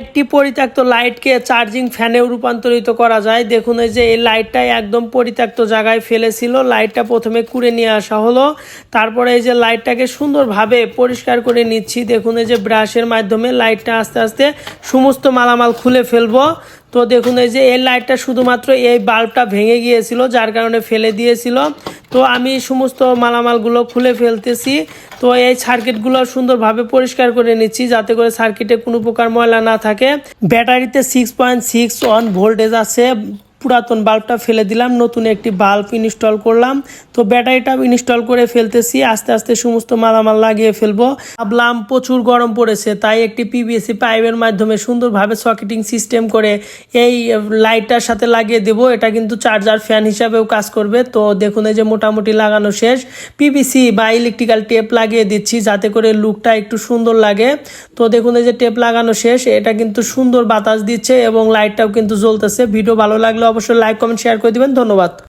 একটি পরিত্যক্ত লাইটকে চার্জিং ফ্যানেও রূপান্তরিত করা যায়। দেখুন এই যে এই লাইটটা একদম পরিত্যক্ত জায়গায় ফেলেছিল, লাইটটা প্রথমে কুড়ে নিয়ে আসা হলো, তারপরে এই যে লাইটটাকে সুন্দরভাবে পরিষ্কার করে নিচ্ছি। দেখুন এই যে ব্রাশের মাধ্যমে লাইটটা আস্তে আস্তে সমস্ত মালামাল খুলে ফেলবো। তো দেখুন এই যে এই লাইটটা শুধুমাত্র এই বাল্বটা ভেঙে গিয়েছিল, যার কারণে ফেলে দিয়েছিল। তো আমি সমস্ত মালামালগুলো খুলে ফেলতেছি। তো এই সার্কিটগুলো সুন্দরভাবে পরিষ্কার করে নিচ্ছি, যাতে করে সার্কিটে কোনো প্রকার ময়লা না থাকে। ব্যাটারিতে 6.61 ভোল্টেজ আছে। পুরাতন বাল্বটা ফেলে দিলাম, নতুন একটি বাল্ব ইনস্টল করলাম। তো ব্যাটারিটা ইনস্টল করে ফেলতেছি, আস্তে আস্তে সমস্ত মালামাল লাগিয়ে ফেলবো। ভাবলাম প্রচুর গরম পড়েছে, তাই একটি পিভিসি পাইপের মাধ্যমে সুন্দরভাবে সকেটিং সিস্টেম করে এই লাইটটার সাথে লাগিয়ে দেব। এটা কিন্তু চার্জার ফ্যান হিসাবেও কাজ করবে। তো দেখুন এই যে মোটামুটি লাগানো শেষ। পিভিসি বা ইলেকট্রিক্যাল টেপ লাগিয়ে দিচ্ছি, যাতে করে লুকটা একটু সুন্দর লাগে। তো দেখুন এই যে টেপ লাগানো শেষ, এটা কিন্তু সুন্দর বাতাস দিচ্ছে এবং লাইটটাও কিন্তু জ্বলতেছে। ভিডিও ভালো লাগলে অবশ্যই লাইক কমেন্ট শেয়ার করে দিবেন। ধন্যবাদ।